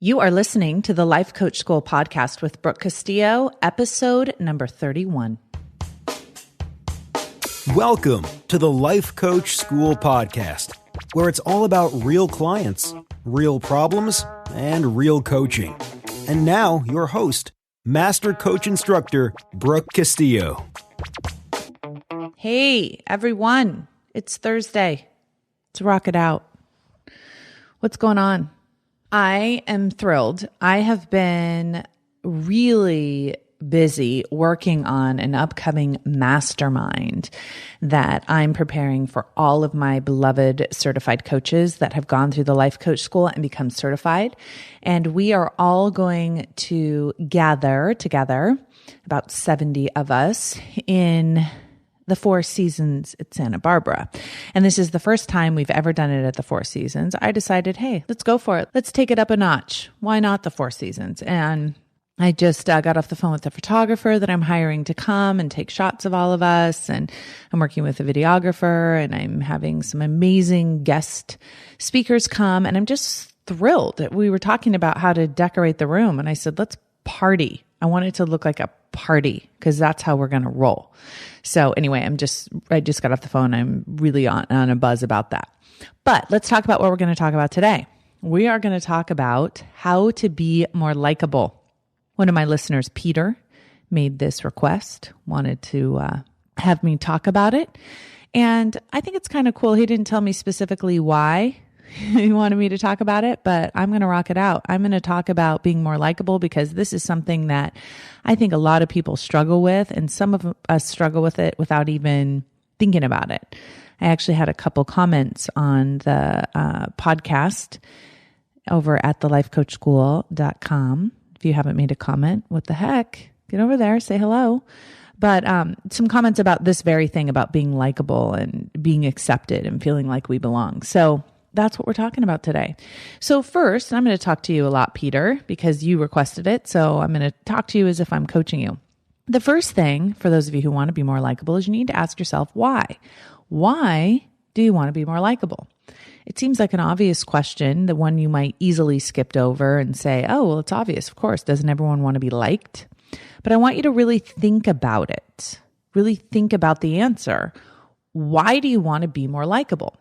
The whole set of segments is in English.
You are listening to the Life Coach School podcast with Brooke Castillo, episode number 31. Welcome to the Life Coach School podcast, where it's all about real clients, real problems, and real coaching. And now, your host, Master Coach Instructor, Brooke Castillo. Hey, everyone. It's Thursday. Let's rock it out. What's going on? I am thrilled. I have been really busy working on an upcoming mastermind that I'm preparing for all of my beloved certified coaches that have gone through the Life Coach School and become certified. And we are all going to gather together, about 70 of us, in the Four Seasons at Santa Barbara. And this is the first time we've ever done it at the Four Seasons. I decided, hey, let's go for it. Let's take it up a notch. Why not the Four Seasons? And I just got off the phone with the photographer that I'm hiring to come and take shots of all of us. And I'm working with a videographer, and I'm having some amazing guest speakers come. And I'm just thrilled. We were talking about how to decorate the room. And I said, let's party. I want it to look like a party because that's how we're going to roll. So anyway, I just got off the phone. I'm really on a buzz about that. But let's talk about what we're going to talk about today. We are going to talk about how to be more likable. One of my listeners, Peter, made this request, wanted to have me talk about it. And I think it's kind of cool. He didn't tell me specifically why he wanted me to talk about it, but I'm going to rock it out. I'm going to talk about being more likable because this is something that I think a lot of people struggle with, and some of us struggle with it without even thinking about it. I actually had a couple comments on the podcast over at thelifecoachschool.com. If you haven't made a comment, what the heck? Get over there, say hello. But some comments about this very thing, about being likable and being accepted and feeling like we belong. So that's what we're talking about today. So first, I'm going to talk to you a lot, Peter, because you requested it. So I'm going to talk to you as if I'm coaching you. The first thing, for those of you who want to be more likable, is you need to ask yourself, why? Why do you want to be more likable? It seems like an obvious question, the one you might easily skip over and say, oh, well, it's obvious. Of course. Doesn't everyone want to be liked? But I want you to really think about it. Really think about the answer. Why do you want to be more likable?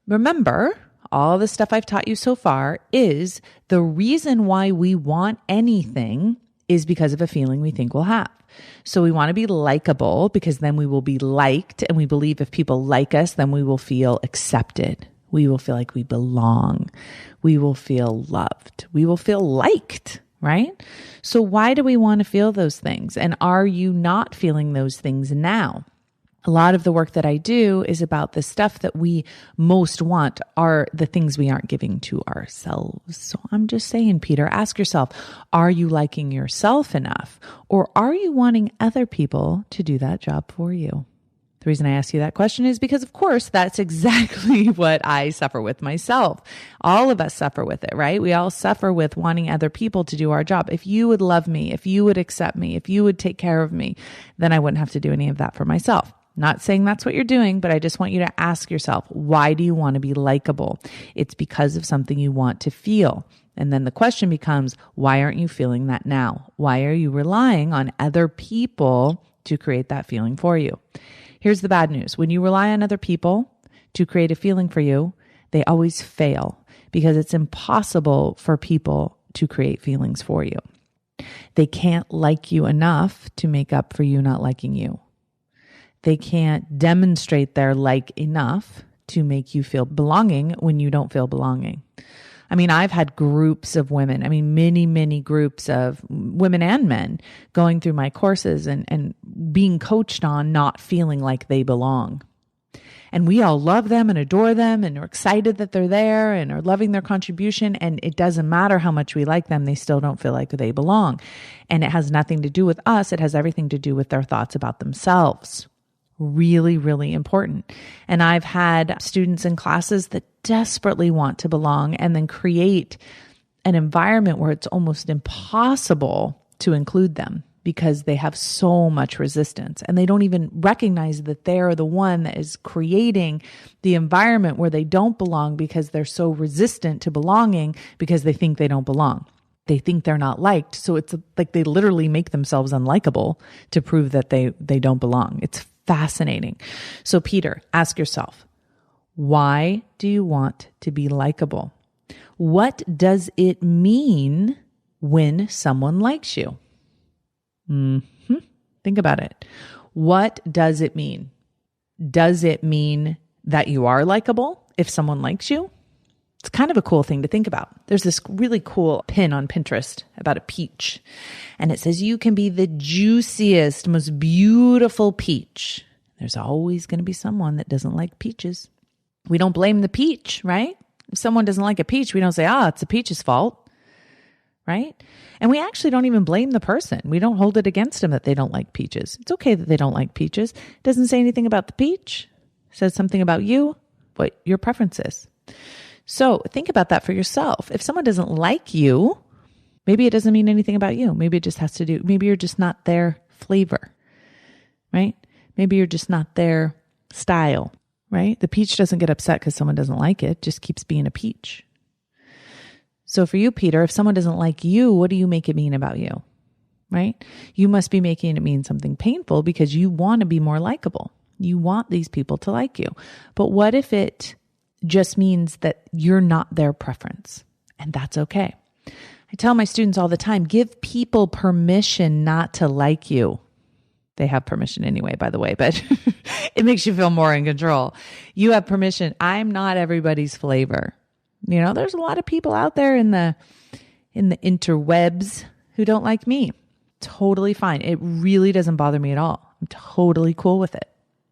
Remember, all the stuff I've taught you so far is the reason why we want anything is because of a feeling we think we'll have. So we want to be likable because then we will be liked, and we believe if people like us, then we will feel accepted. We will feel like we belong. We will feel loved. We will feel liked, right? So why do we want to feel those things? And are you not feeling those things now? A lot of the work that I do is about the stuff that we most want are the things we aren't giving to ourselves. So I'm just saying, Peter, ask yourself, are you liking yourself enough? Or are you wanting other people to do that job for you? The reason I ask you that question is because, of course, that's exactly what I suffer with myself. All of us suffer with it, right? We all suffer with wanting other people to do our job. If you would love me, if you would accept me, if you would take care of me, then I wouldn't have to do any of that for myself. Not saying that's what you're doing, but I just want you to ask yourself, why do you want to be likable? It's because of something you want to feel. And then the question becomes, why aren't you feeling that now? Why are you relying on other people to create that feeling for you? Here's the bad news. When you rely on other people to create a feeling for you, they always fail because it's impossible for people to create feelings for you. They can't like you enough to make up for you not liking you. They can't demonstrate their like enough to make you feel belonging when you don't feel belonging. I mean, I've had groups of women, many groups of women and men going through my courses and being coached on not feeling like they belong. And we all love them and adore them and are excited that they're there and are loving their contribution. And it doesn't matter how much we like them, they still don't feel like they belong. And it has nothing to do with us. It has everything to do with their thoughts about themselves. Really, really important. And I've had students in classes that desperately want to belong and then create an environment where it's almost impossible to include them because they have so much resistance and they don't even recognize that they're the one that is creating the environment where they don't belong because they're so resistant to belonging because they think they don't belong. They think they're not liked. So it's like they literally make themselves unlikable to prove that they don't belong. It's fascinating. So Peter, ask yourself, why do you want to be likable? What does it mean when someone likes you? Think about it. What does it mean? Does it mean that you are likable if someone likes you? It's kind of a cool thing to think about. There's this really cool pin on Pinterest about a peach. And it says, you can be the juiciest, most beautiful peach. There's always going to be someone that doesn't like peaches. We don't blame the peach, right? If someone doesn't like a peach, we don't say, it's the peach's fault, right? And we actually don't even blame the person. We don't hold it against them that they don't like peaches. It's okay that they don't like peaches. It doesn't say anything about the peach. It says something about you, what your preference is. So think about that for yourself. If someone doesn't like you, maybe it doesn't mean anything about you. Maybe it just has to do, maybe you're just not their flavor, right? Maybe you're just not their style, right? The peach doesn't get upset because someone doesn't like it, just keeps being a peach. So for you, Peter, if someone doesn't like you, what do you make it mean about you, right? You must be making it mean something painful because you want to be more likable. You want these people to like you. But what if it just means that you're not their preference? And that's okay. I tell my students all the time, give people permission not to like you. They have permission anyway, by the way, but it makes you feel more in control. You have permission. I'm not everybody's flavor. You know, there's a lot of people out there in the interwebs who don't like me. Totally fine. It really doesn't bother me at all. I'm totally cool with it,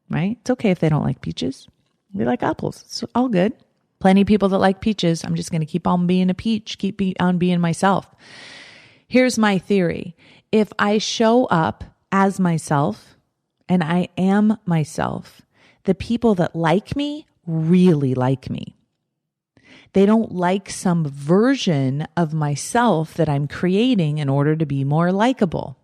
right? It's okay if they don't like peaches. We like apples. It's all good. Plenty of people that like peaches. I'm just going to keep on being a peach, on being myself. Here's my theory. If I show up as myself and I am myself, the people that like me really like me. They don't like some version of myself that I'm creating in order to be more likable.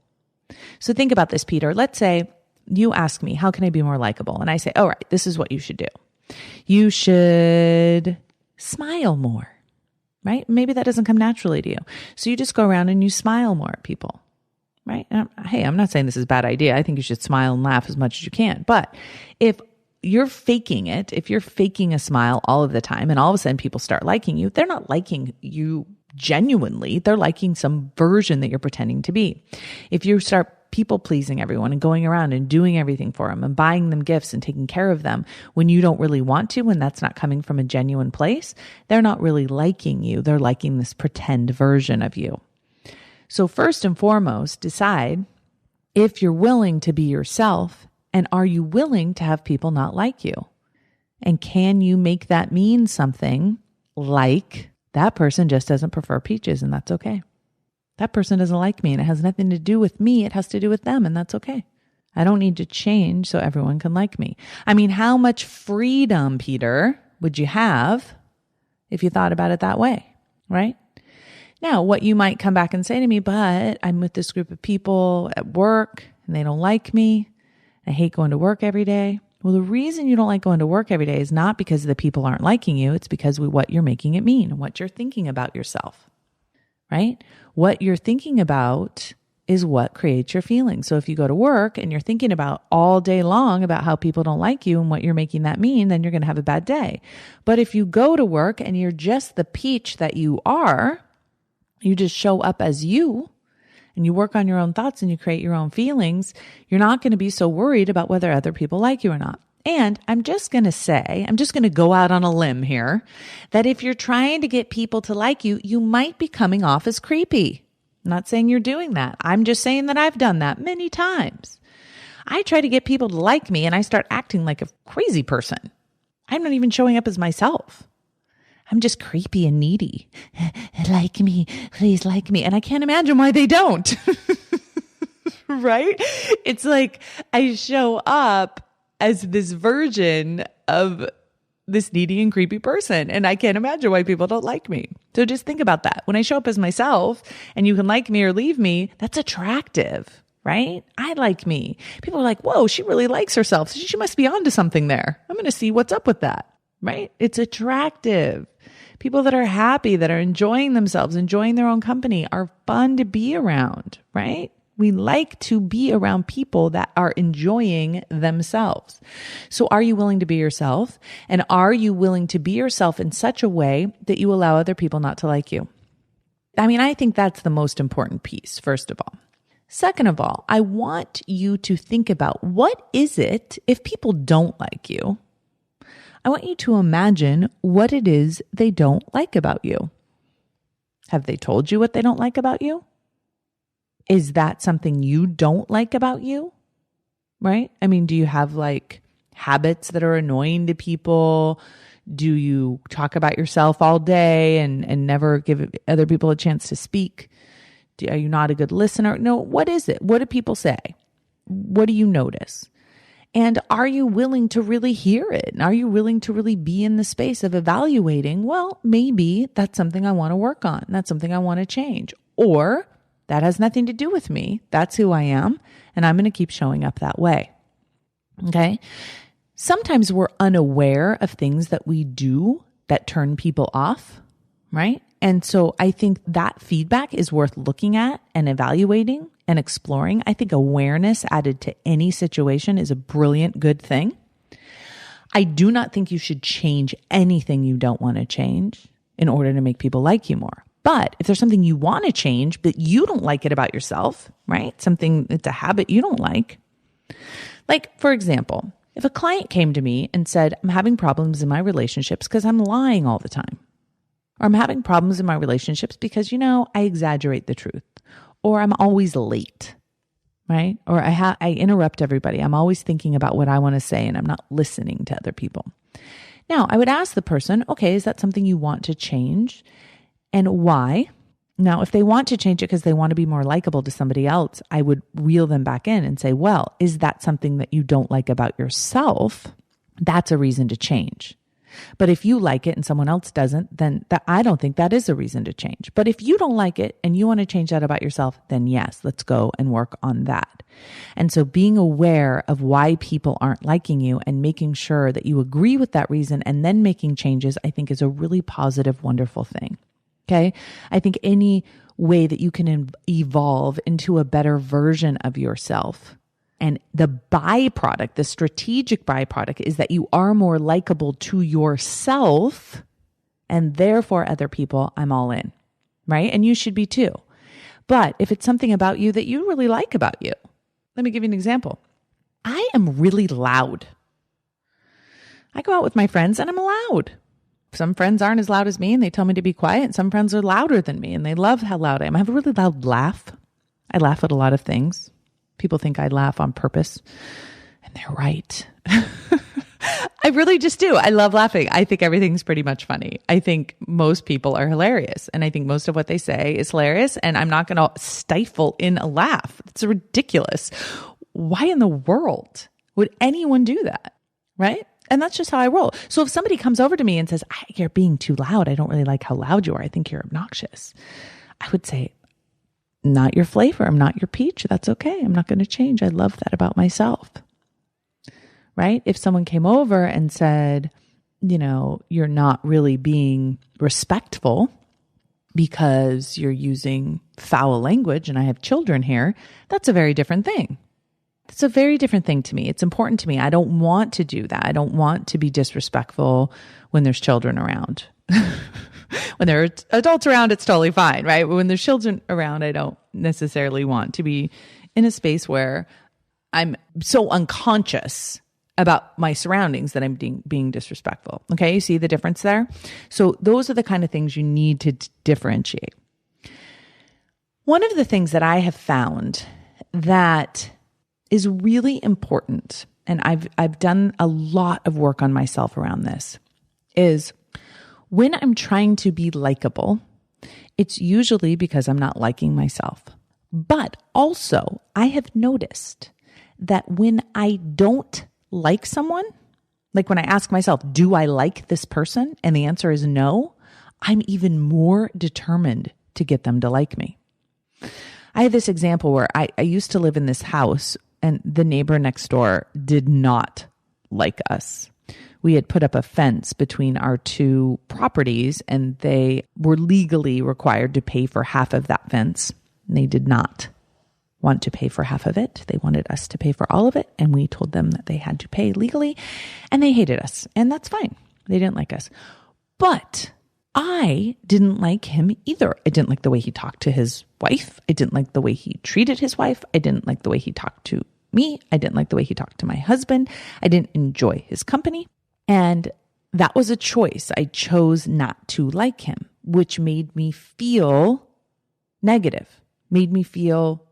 So think about this, Peter. Let's say you ask me, how can I be more likable? And I say, all right, this is what you should do. You should smile more, right? Maybe that doesn't come naturally to you. So you just go around and you smile more at people, right? Hey, I'm not saying this is a bad idea. I think you should smile and laugh as much as you can. But if you're faking it, if you're faking a smile all of the time and all of a sudden people start liking you, they're not liking you genuinely. They're liking some version that you're pretending to be. If you start people pleasing everyone and going around and doing everything for them and buying them gifts and taking care of them when you don't really want to, when that's not coming from a genuine place, they're not really liking you. They're liking this pretend version of you. So first and foremost, decide if you're willing to be yourself, and are you willing to have people not like you? And can you make that mean something like that person just doesn't prefer peaches and that's okay? That person doesn't like me and it has nothing to do with me. It has to do with them and that's okay. I don't need to change so everyone can like me. I mean, how much freedom, Peter, would you have if you thought about it that way, right? Now, what you might come back and say to me, but I'm with this group of people at work and they don't like me. I hate going to work every day. Well, the reason you don't like going to work every day is not because the people aren't liking you. It's because of what you're making it mean, what you're thinking about yourself, right? What you're thinking about is what creates your feelings. So if you go to work and you're thinking about all day long about how people don't like you and what you're making that mean, then you're going to have a bad day. But if you go to work and you're just the peach that you are, you just show up as you, and you work on your own thoughts and you create your own feelings, you're not going to be so worried about whether other people like you or not. And I'm just going to go out on a limb here, that if you're trying to get people to like you, you might be coming off as creepy. I'm not saying you're doing that. I'm just saying that I've done that many times. I try to get people to like me and I start acting like a crazy person. I'm not even showing up as myself. I'm just creepy and needy. Like me, please like me. And I can't imagine why they don't. Right? It's like I show up as this version of this needy and creepy person. And I can't imagine why people don't like me. So just think about that. When I show up as myself and you can like me or leave me, that's attractive, right? I like me. People are like, whoa, she really likes herself. She must be onto something there. I'm going to see what's up with that, right? It's attractive. People that are happy, that are enjoying themselves, enjoying their own company are fun to be around, right? We like to be around people that are enjoying themselves. So are you willing to be yourself? And are you willing to be yourself in such a way that you allow other people not to like you? I mean, I think that's the most important piece, first of all. Second of all, I want you to think about what is it if people don't like you? I want you to imagine what it is they don't like about you. Have they told you what they don't like about you? Is that something you don't like about you? Right? I mean, do you have like habits that are annoying to people? Do you talk about yourself all day and never give other people a chance to speak? Are you not a good listener? No, what is it? What do people say? What do you notice? And are you willing to really hear it? And are you willing to really be in the space of evaluating, well, maybe that's something I want to work on. That's something I want to change. Or that has nothing to do with me. That's who I am. And I'm going to keep showing up that way. Okay. Sometimes we're unaware of things that we do that turn people off, right? And so I think that feedback is worth looking at and evaluating and exploring. I think awareness added to any situation is a brilliant, good thing. I do not think you should change anything you don't want to change in order to make people like you more. But if there's something you want to change, but you don't like it about yourself, right? It's a habit you don't like. Like, for example, if a client came to me and said, I'm having problems in my relationships because I'm lying all the time. Or I'm having problems in my relationships because, I exaggerate the truth. Or I'm always late, right? Or I interrupt everybody. I'm always thinking about what I want to say and I'm not listening to other people. Now, I would ask the person, okay, is that something you want to change? And why? Now, if they want to change it because they want to be more likable to somebody else, I would reel them back in and say, well, is that something that you don't like about yourself? That's a reason to change. But if you like it and someone else doesn't, then I don't think that is a reason to change. But if you don't like it and you want to change that about yourself, then yes, let's go and work on that. And so being aware of why people aren't liking you and making sure that you agree with that reason and then making changes, I think is a really positive, wonderful thing. Okay. I think any way that you can evolve into a better version of yourself, and the byproduct, the strategic byproduct, is that you are more likable to yourself and therefore other people, I'm all in, right? And you should be too. But if it's something about you that you really like about you, let me give you an example. I am really loud. I go out with my friends and I'm loud. Some friends aren't as loud as me and they tell me to be quiet. And some friends are louder than me and they love how loud I am. I have a really loud laugh. I laugh at a lot of things. People think I laugh on purpose and they're right. I really just do. I love laughing. I think everything's pretty much funny. I think most people are hilarious. And I think most of what they say is hilarious. And I'm not going to stifle in a laugh. It's ridiculous. Why in the world would anyone do that? Right? And that's just how I roll. So if somebody comes over to me and says, you're being too loud. I don't really like how loud you are. I think you're obnoxious. I would say, not your flavor. I'm not your peach. That's okay. I'm not going to change. I love that about myself. Right? If someone came over and said, you're not really being respectful because you're using foul language and I have children here, that's a very different thing. It's a very different thing to me. It's important to me. I don't want to do that. I don't want to be disrespectful when there's children around. When there are adults around, it's totally fine, right? But when there's children around, I don't necessarily want to be in a space where I'm so unconscious about my surroundings that I'm being disrespectful. Okay, you see the difference there? So those are the kind of things you need to differentiate. One of the things that I have found that is really important, and I've done a lot of work on myself around this, is when I'm trying to be likable, it's usually because I'm not liking myself. But also, I have noticed that when I don't like someone, like when I ask myself, do I like this person? And the answer is no, I'm even more determined to get them to like me. I have this example where I used to live in this house and the neighbor next door did not like us. We had put up a fence between our two properties, and they were legally required to pay for half of that fence. And they did not want to pay for half of it. They wanted us to pay for all of it. And we told them that they had to pay legally, and they hated us. And that's fine. They didn't like us. But I didn't like him either. I didn't like the way he talked to his wife. I didn't like the way he treated his wife. I didn't like the way he talked to me. I didn't like the way he talked to my husband. I didn't enjoy his company. And that was a choice. I chose not to like him, which made me feel negative, made me feel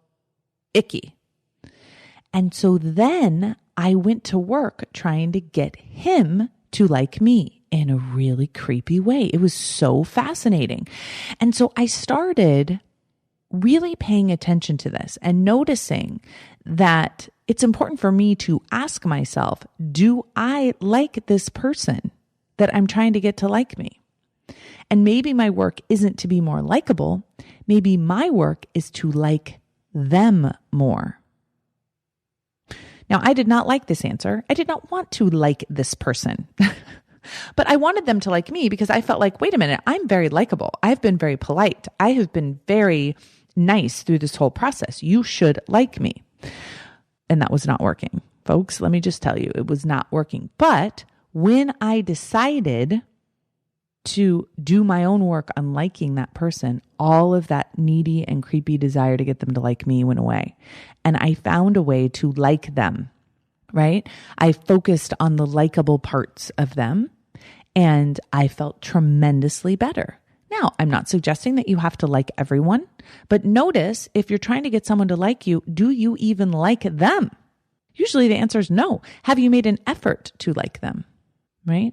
icky. And so then I went to work trying to get him to like me in a really creepy way. It was so fascinating. And so I started really paying attention to this and noticing that it's important for me to ask myself, do I like this person that I'm trying to get to like me? And maybe my work isn't to be more likable. Maybe my work is to like them more. Now, I did not like this answer. I did not want to like this person. But I wanted them to like me because I felt like, wait a minute, I'm very likable. I've been very polite. I have been very nice through this whole process. You should like me. And that was not working. Folks, let me just tell you, it was not working. But when I decided to do my own work on liking that person, all of that needy and creepy desire to get them to like me went away. And I found a way to like them, right? I focused on the likable parts of them, and I felt tremendously better. Now, I'm not suggesting that you have to like everyone, but notice if you're trying to get someone to like you, do you even like them? Usually the answer is no. Have you made an effort to like them, right?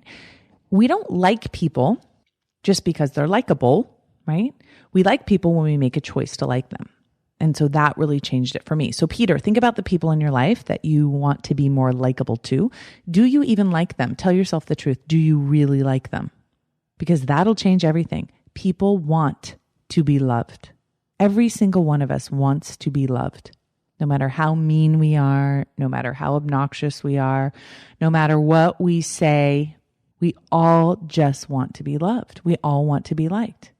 We don't like people just because they're likable, right? We like people when we make a choice to like them. And so that really changed it for me. So Peter, think about the people in your life that you want to be more likable to. Do you even like them? Tell yourself the truth. Do you really like them? Because that'll change everything. People want to be loved. Every single one of us wants to be loved. No matter how mean we are, no matter how obnoxious we are, no matter what we say, we all just want to be loved. We all want to be liked.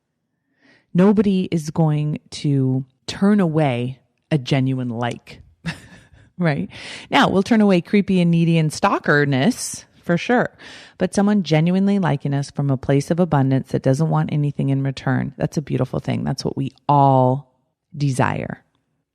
Nobody is going to turn away a genuine like, right? Now, we'll turn away creepy and needy and stalkerness for sure. But someone genuinely liking us from a place of abundance that doesn't want anything in return, that's a beautiful thing. That's what we all desire.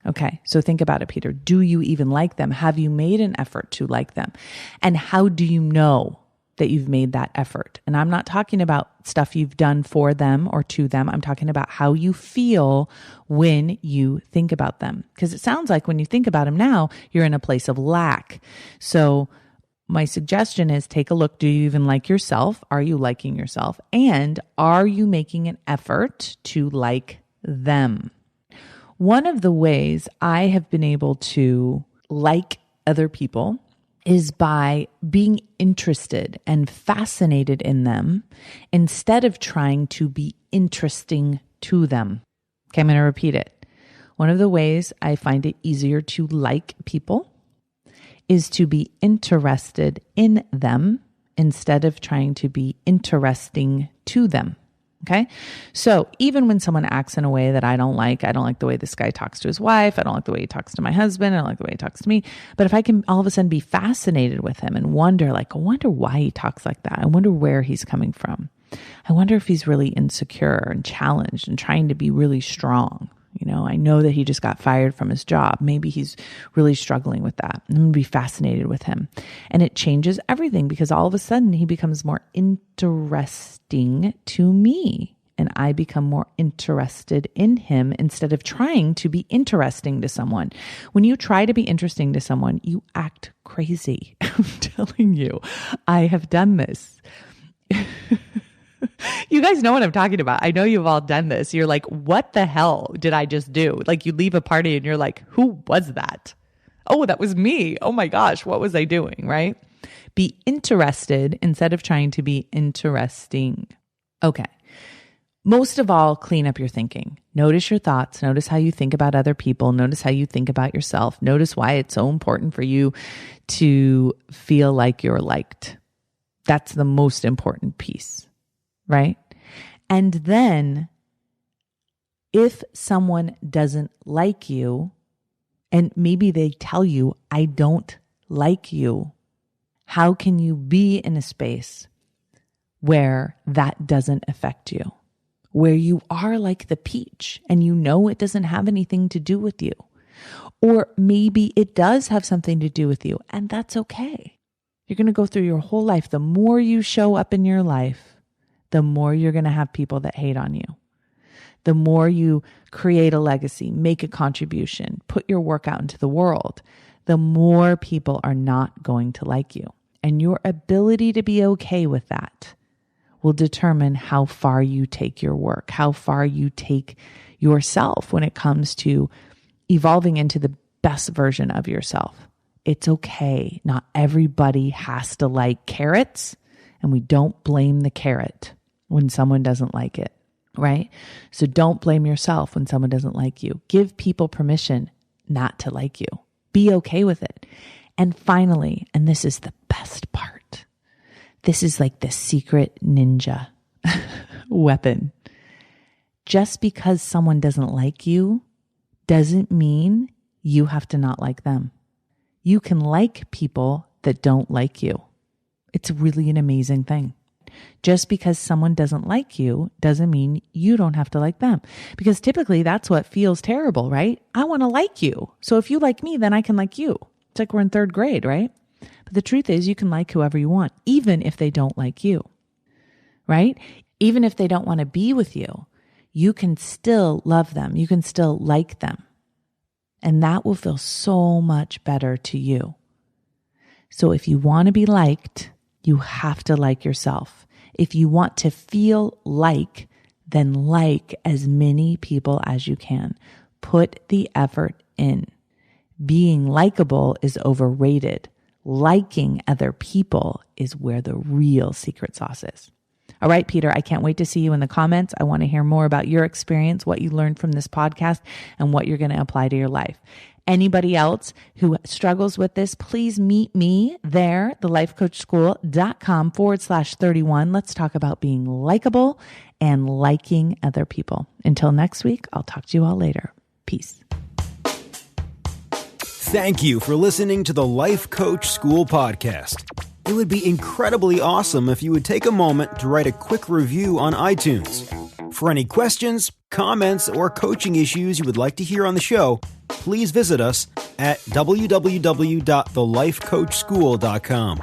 Okay, so think about it, Peter. Do you even like them? Have you made an effort to like them? And how do you know that you've made that effort? And I'm not talking about stuff you've done for them or to them. I'm talking about how you feel when you think about them. Because it sounds like when you think about them now, you're in a place of lack. So my suggestion is take a look. Do you even like yourself? Are you liking yourself? And are you making an effort to like them? One of the ways I have been able to like other people is by being interested and fascinated in them instead of trying to be interesting to them. Okay, I'm going to repeat it. One of the ways I find it easier to like people is to be interested in them instead of trying to be interesting to them. Okay. So even when someone acts in a way that I don't like the way this guy talks to his wife. I don't like the way he talks to my husband. I don't like the way he talks to me. But if I can all of a sudden be fascinated with him and wonder why he talks like that. I wonder where he's coming from. I wonder if he's really insecure and challenged and trying to be really strong. You know, I know that he just got fired from his job. Maybe he's really struggling with that. I'm going to be fascinated with him. And it changes everything because all of a sudden he becomes more interesting to me. And I become more interested in him instead of trying to be interesting to someone. When you try to be interesting to someone, you act crazy. I'm telling you, I have done this. You guys know what I'm talking about. I know you've all done this. You're like, what the hell did I just do? Like you leave a party and you're like, who was that? Oh, that was me. Oh my gosh, what was I doing, right? Be interested instead of trying to be interesting. Okay. Most of all, clean up your thinking. Notice your thoughts. Notice how you think about other people. Notice how you think about yourself. Notice why it's so important for you to feel like you're liked. That's the most important piece, right? And then if someone doesn't like you, and maybe they tell you, I don't like you, how can you be in a space where that doesn't affect you? Where you are like the peach and you know it doesn't have anything to do with you. Or maybe it does have something to do with you, and that's okay. You're going to go through your whole life. The more you show up in your life, the more you're going to have people that hate on you. The more you create a legacy, make a contribution, put your work out into the world, the more people are not going to like you. And your ability to be okay with that will determine how far you take your work, how far you take yourself when it comes to evolving into the best version of yourself. It's okay. Not everybody has to like carrots, and we don't blame the carrot when someone doesn't like it, right? So don't blame yourself when someone doesn't like you. Give people permission not to like you. Be okay with it. And finally, and this is the best part, this is like the secret ninja weapon. Just because someone doesn't like you doesn't mean you have to not like them. You can like people that don't like you. It's really an amazing thing. Just because someone doesn't like you doesn't mean you don't have to like them. Because typically that's what feels terrible, right? I want to like you. So if you like me, then I can like you. It's like we're in third grade, right? But the truth is you can like whoever you want, even if they don't like you, right? Even if they don't want to be with you, you can still love them. You can still like them. And that will feel so much better to you. So if you want to be liked, you have to like yourself. If you want to feel like, then like as many people as you can. Put the effort in. Being likable is overrated. Liking other people is where the real secret sauce is. All right, Peter, I can't wait to see you in the comments. I want to hear more about your experience, what you learned from this podcast, and what you're going to apply to your life. Anybody else who struggles with this, please meet me there, thelifecoachschool.com/31. Let's talk about being likable and liking other people. Until next week, I'll talk to you all later. Peace. Thank you for listening to the Life Coach School podcast. It would be incredibly awesome if you would take a moment to write a quick review on iTunes. For any questions, comments, or coaching issues you would like to hear on the show, please visit us at www.thelifecoachschool.com.